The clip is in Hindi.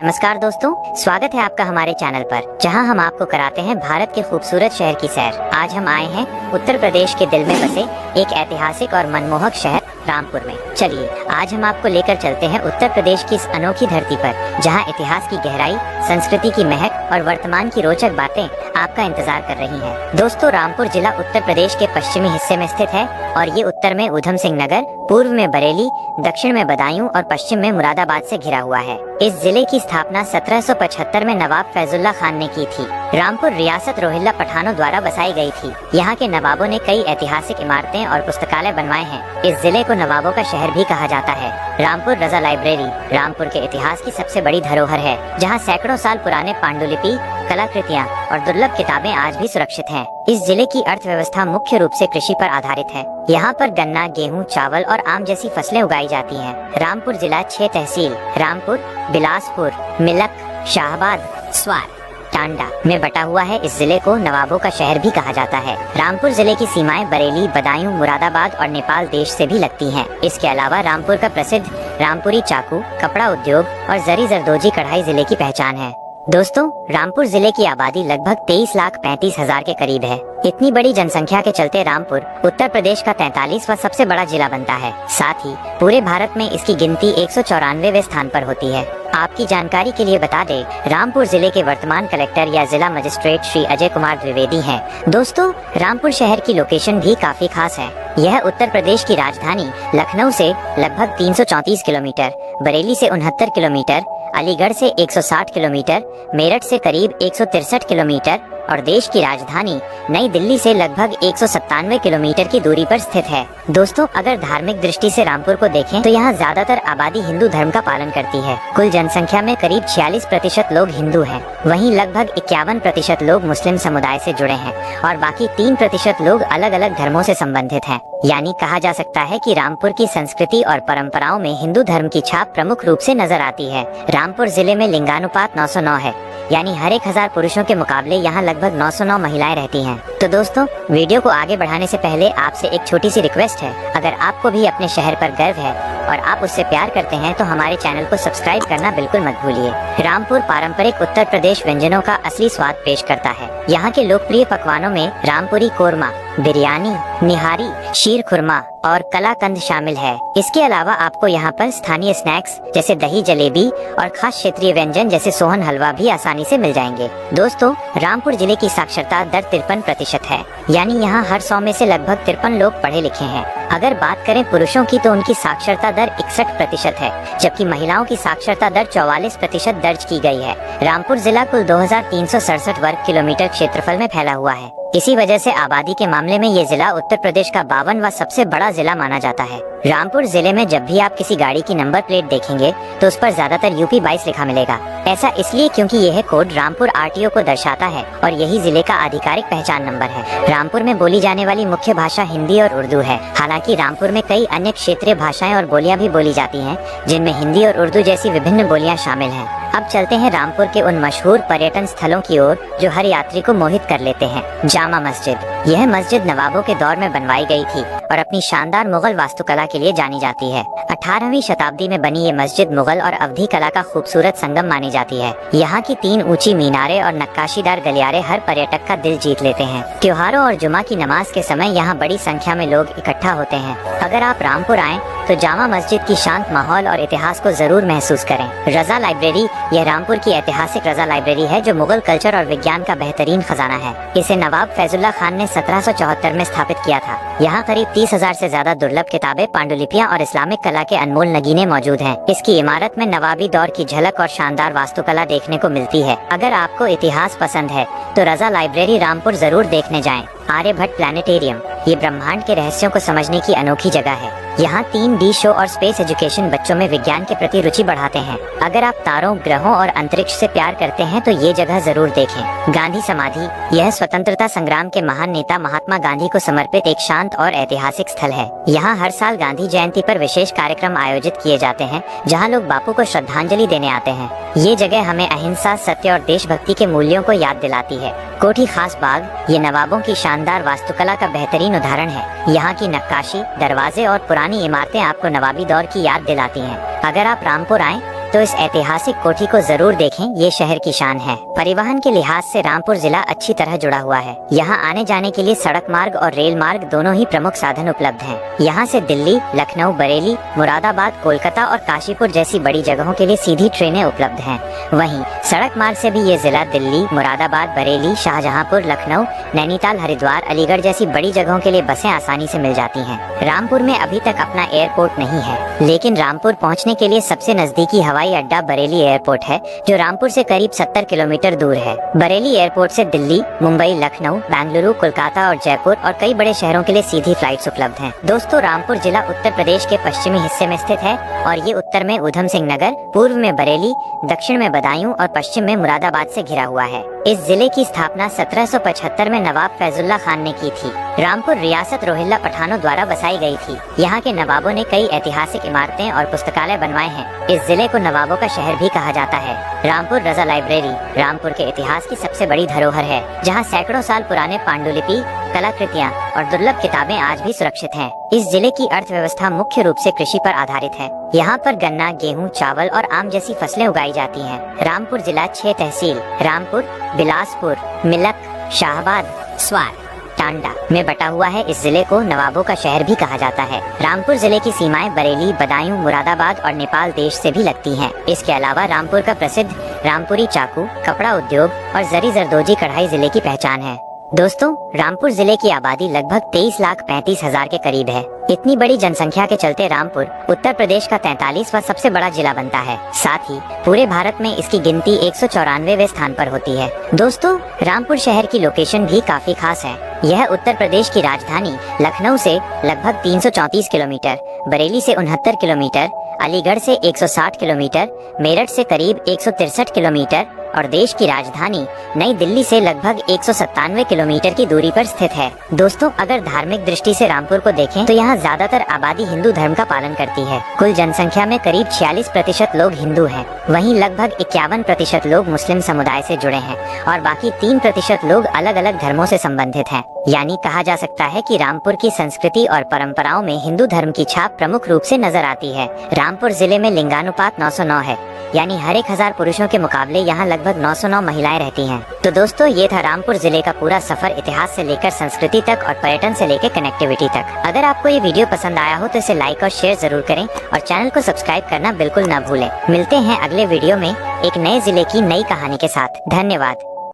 नमस्कार दोस्तों, स्वागत है आपका हमारे चैनल पर, जहां हम आपको कराते हैं भारत के खूबसूरत शहर की सैर। आज हम आए हैं उत्तर प्रदेश के दिल में बसे एक ऐतिहासिक और मनमोहक शहर रामपुर में। चलिए आज हम आपको लेकर चलते हैं उत्तर प्रदेश की इस अनोखी धरती पर, जहां इतिहास की गहराई, संस्कृति की महक और वर्तमान की रोचक बातें आपका इंतजार कर रही हैं। दोस्तों, रामपुर जिला उत्तर प्रदेश के पश्चिमी हिस्से में स्थित है और ये उत्तर में ऊधम सिंह नगर, पूर्व में बरेली, दक्षिण में बदायूं और पश्चिम में मुरादाबाद से घिरा हुआ है। इस जिले की स्थापना 1775 में नवाब फैजुल्ला खान ने की थी। रामपुर रियासत रोहिल्ला पठानों द्वारा बसाई गई थी। यहाँ के नवाबों ने कई ऐतिहासिक इमारतें और पुस्तकालय बनवाए हैं। इस जिले को नवाबों का शहर भी कहा जाता है। रामपुर रजा लाइब्रेरी रामपुर के इतिहास की सबसे बड़ी धरोहर है, जहाँ सैकड़ों साल पुराने पांडुलिपि, कलाकृतियाँ और दुर्लभ किताबें आज भी सुरक्षित हैं। इस जिले की अर्थव्यवस्था मुख्य रूप से कृषि पर आधारित है। यहाँ पर गन्ना, गेहूँ, चावल और आम जैसी फसलें उगाई जाती हैं। रामपुर जिला 6 तहसील रामपुर, बिलासपुर, मिलक, शाहबाद, स्वार, टांडा में बटा हुआ है। इस जिले को नवाबों का शहर भी कहा जाता है। रामपुर जिले की सीमाएं बरेली, बदायूं, मुरादाबाद और नेपाल देश से भी लगती हैं। इसके अलावा रामपुर का प्रसिद्ध रामपुरी चाकू, कपड़ा उद्योग और जरी जरदोजी कढ़ाई जिले की पहचान है। दोस्तों, रामपुर जिले की आबादी लगभग 23,35,000 के करीब है। इतनी बड़ी जनसंख्या के चलते रामपुर उत्तर प्रदेश का 43वां सबसे बड़ा जिला बनता है। साथ ही पूरे भारत में इसकी गिनती 194वें स्थान पर होती है। आपकी जानकारी के लिए बता दें, रामपुर जिले के वर्तमान कलेक्टर या जिला मजिस्ट्रेट श्री अजय कुमार द्विवेदी हैं। दोस्तों, रामपुर शहर की लोकेशन भी काफी खास है। यह उत्तर प्रदेश की राजधानी लखनऊ से लगभग 334 किलोमीटर, बरेली से 69 किलोमीटर, अलीगढ़ से 160 किलोमीटर, मेरठ से करीब 163 किलोमीटर और देश की राजधानी नई दिल्ली से लगभग 197 किलोमीटर की दूरी पर स्थित है। दोस्तों, अगर धार्मिक दृष्टि से रामपुर को देखें तो यहाँ ज्यादातर आबादी हिंदू धर्म का पालन करती है। कुल जनसंख्या में करीब 46% लोग हिंदू हैं। वहीं लगभग 51% लोग मुस्लिम समुदाय से जुड़े हैं और बाकी 3% लोग अलग अलग धर्मों से संबंधित हैं। यानी कहा जा सकता है कि रामपुर की संस्कृति और परंपराओं में हिंदू धर्म की छाप प्रमुख रूप से नजर आती है। रामपुर जिले में लिंगानुपात 909 है, यानी हर 1000 पुरुषों के मुकाबले यहाँ लगभग 909 महिलाएं रहती हैं। तो दोस्तों, वीडियो को आगे बढ़ाने से पहले आपसे एक छोटी सी रिक्वेस्ट है। अगर आपको भी अपने शहर पर गर्व है और आप उससे प्यार करते हैं तो हमारे चैनल को सब्सक्राइब करना बिल्कुल मत भूलिए। रामपुर पारंपरिक उत्तर प्रदेश व्यंजनों का असली स्वाद पेश करता है। यहाँ के लोकप्रिय पकवानों में रामपुरी कोरमा, बिरयानी, निहारी, शीर खुरमा और कलाकंद शामिल है। इसके अलावा आपको यहाँ पर स्थानीय स्नैक्स जैसे दही जलेबी और खास क्षेत्रीय व्यंजन जैसे सोहन हलवा भी आसानी से मिल जाएंगे। दोस्तों, रामपुर जिले की साक्षरता दर 53% है, यानी यहाँ हर 100 में से लगभग 53 लोग पढ़े लिखे हैं। अगर बात करें पुरुषों की तो उनकी साक्षरता दर 61% है, जबकि महिलाओं की साक्षरता दर 44% दर्ज की गई है। रामपुर जिला कुल 2367 वर्ग किलोमीटर क्षेत्रफल में फैला हुआ है। इसी वजह से आबादी के मामले में ये जिला उत्तर प्रदेश का 52वां सबसे बड़ा जिला माना जाता है। रामपुर जिले में जब भी आप किसी गाड़ी की नंबर प्लेट देखेंगे तो उस पर ज्यादातर यूपी 22 लिखा मिलेगा। ऐसा इसलिए क्योंकि यह कोड रामपुर आरटीओ को दर्शाता है और यही जिले का आधिकारिक पहचान नंबर है। रामपुर में बोली जाने वाली मुख्य भाषा हिंदी और उर्दू है। हालांकि रामपुर में कई अन्य क्षेत्रीय भाषाएं और बोलियां भी बोली जाती हैं, जिनमें हिंदी और उर्दू जैसी विभिन्न बोलियां शामिल हैं। अब चलते हैं रामपुर के उन मशहूर पर्यटन स्थलों की ओर जो हर यात्री को मोहित कर लेते हैं। जामा मस्जिद। यह मस्जिद नवाबों के दौर में बनवाई गई थी और अपनी शानदार मुगल वास्तुकला के लिए जानी जाती है। 18वीं शताब्दी में बनी ये मस्जिद मुगल और अवधी कला का खूबसूरत संगम मानी जाती है। यहाँ की 3 ऊंची मीनारें और नक्काशीदार गलियारे हर पर्यटक का दिल जीत लेते हैं। त्योहारों और जुमा की नमाज के समय यहाँ बड़ी संख्या में लोग इकट्ठा होते हैं। अगर आप रामपुर आएं तो जामा मस्जिद की शांत माहौल और इतिहास को जरूर महसूस करें। रजा लाइब्रेरी। यह रामपुर की ऐतिहासिक रजा लाइब्रेरी है जो मुगल कल्चर और विज्ञान का बेहतरीन खजाना है। इसे नवाब फैजुल्ला खान ने 1774 में स्थापित किया था। यहाँ करीब 30,000 से ज्यादा दुर्लभ किताबें, पांडुलिपियाँ और इस्लामिक कला के अनमोल नगीने मौजूद हैं। इसकी इमारत में नवाबी दौर की झलक और शानदार वास्तुकला देखने को मिलती है। अगर आपको इतिहास पसंद है तो रजा लाइब्रेरी रामपुर जरूर देखने जाएं। आर्यभट्ट प्लानिटेरियम। ये ब्रह्मांड के रहस्यों को समझने की अनोखी जगह है। यहाँ 3D शो और स्पेस एजुकेशन बच्चों में विज्ञान के प्रति रुचि बढ़ाते हैं। अगर आप तारों, ग्रहों और अंतरिक्ष से प्यार करते हैं तो ये जगह जरूर देखें। गांधी समाधि। यह स्वतंत्रता संग्राम के महान नेता महात्मा गांधी को समर्पित एक शांत और ऐतिहासिक स्थल है। यहाँ हर साल गांधी जयंती पर विशेष कार्यक्रम आयोजित किए जाते हैं, जहाँ लोग बापू को श्रद्धांजलि देने आते हैं। ये जगह हमें अहिंसा, सत्य और देशभक्ति के मूल्यों को याद दिलाती है। कोठी खास बाग। ये नवाबों की शानदार वास्तुकला का बेहतरीन उदाहरण है। यहाँ की नक्काशी, दरवाजे और पुरानी इमारतें आपको नवाबी दौर की याद दिलाती हैं। अगर आप रामपुर आएं तो इस ऐतिहासिक कोठी को जरूर देखें, ये शहर की शान है। परिवहन के लिहाज से रामपुर जिला अच्छी तरह जुड़ा हुआ है। यहाँ आने जाने के लिए सड़क मार्ग और रेल मार्ग दोनों ही प्रमुख साधन उपलब्ध हैं। यहाँ से दिल्ली, लखनऊ, बरेली, मुरादाबाद, कोलकाता और काशीपुर जैसी बड़ी जगहों के लिए सीधी ट्रेनें उपलब्ध हैं। वहीं सड़क मार्ग से भी ये जिला दिल्ली, मुरादाबाद, बरेली, शाहजहांपुर, लखनऊ, नैनीताल, हरिद्वार, अलीगढ़ जैसी बड़ी जगहों के लिए बसें आसानी से मिल जाती हैं। रामपुर में अभी तक अपना एयरपोर्ट नहीं है, लेकिन रामपुर पहुंचने के लिए सबसे नजदीकी हवाई अड्डा बरेली एयरपोर्ट है, जो रामपुर से करीब 70 किलोमीटर दूर है। बरेली एयरपोर्ट से दिल्ली, मुंबई, लखनऊ, बेंगलुरु, कोलकाता और जयपुर और कई बड़े शहरों के लिए सीधी फ्लाइट्स उपलब्ध हैं। दोस्तों, रामपुर जिला उत्तर प्रदेश के पश्चिमी हिस्से में स्थित है और ये उत्तर में उधम सिंह नगर, पूर्व में बरेली, दक्षिण में बदायूं और पश्चिम में मुरादाबाद से घिरा हुआ है। इस जिले की स्थापना 1775 में नवाब फैजुल्ला खान ने की थी। रामपुर रियासत रोहिल्ला पठानों द्वारा बसाई गई थी। यहाँ के नवाबों ने कई ऐतिहासिक इमारतें और पुस्तकालय बनवाए हैं। इस जिले को नवाबों का शहर भी कहा जाता है। रामपुर रजा लाइब्रेरी रामपुर के इतिहास की सबसे बड़ी धरोहर है, जहाँ सैकड़ों साल पुराने पांडुलिपि, कलाकृतियाँ और दुर्लभ किताबें आज भी सुरक्षित हैं। इस जिले की अर्थव्यवस्था मुख्य रूप से कृषि पर आधारित है। यहाँ पर गन्ना, गेहूँ, चावल और आम जैसी फसलें उगाई जाती हैं। रामपुर जिला 6 तहसील रामपुर, बिलासपुर, मिलक, शाहबाद, स्वार, टांडा में बटा हुआ है। इस जिले को नवाबों का शहर भी कहा जाता है। रामपुर जिले की सीमाएं बरेली, बदायूं, मुरादाबाद और नेपाल देश से भी लगती हैं। इसके अलावा रामपुर का प्रसिद्ध रामपुरी चाकू, कपड़ा उद्योग और जरी जरदोजी कढ़ाई जिले की पहचान है। दोस्तों, रामपुर जिले की आबादी लगभग 23,35,000 के करीब है। इतनी बड़ी जनसंख्या के चलते रामपुर उत्तर प्रदेश का 43वां सबसे बड़ा जिला बनता है। साथ ही पूरे भारत में इसकी गिनती 194वें स्थान पर होती है। दोस्तों, रामपुर शहर की लोकेशन भी काफी खास है। यह उत्तर प्रदेश की राजधानी लखनऊ से लगभग 334 किलोमीटर, बरेली से 69 किलोमीटर, अलीगढ़ से 160 किलोमीटर, मेरठ से करीब 163 किलोमीटर और देश की राजधानी नई दिल्ली से लगभग 197 किलोमीटर की दूरी पर स्थित है। दोस्तों, अगर धार्मिक दृष्टि से रामपुर को देखें तो यहाँ ज्यादातर आबादी हिंदू धर्म का पालन करती है। कुल जनसंख्या में करीब 46% लोग हिंदू हैं। वहीं लगभग 51% लोग मुस्लिम समुदाय से जुड़े हैं और बाकी 3% लोग अलग अलग धर्मों से संबंधित हैं। यानी कहा जा सकता है कि रामपुर की संस्कृति और परंपराओं में हिंदू धर्म की छाप प्रमुख रूप से नजर आती है। रामपुर जिले में लिंगानुपात 909 है, यानी हर 1000 पुरुषों के मुकाबले यहाँ लगभग 909 महिलाएं रहती हैं। तो दोस्तों, ये था रामपुर जिले का पूरा सफर, इतिहास से लेकर संस्कृति तक और पर्यटन से लेकर कनेक्टिविटी तक। अगर आपको ये वीडियो पसंद आया हो तो इसे लाइक और शेयर जरूर करें और चैनल को सब्सक्राइब करना बिल्कुल न भूलें। मिलते हैं अगले वीडियो में एक नए जिले की नई कहानी के साथ। धन्यवाद।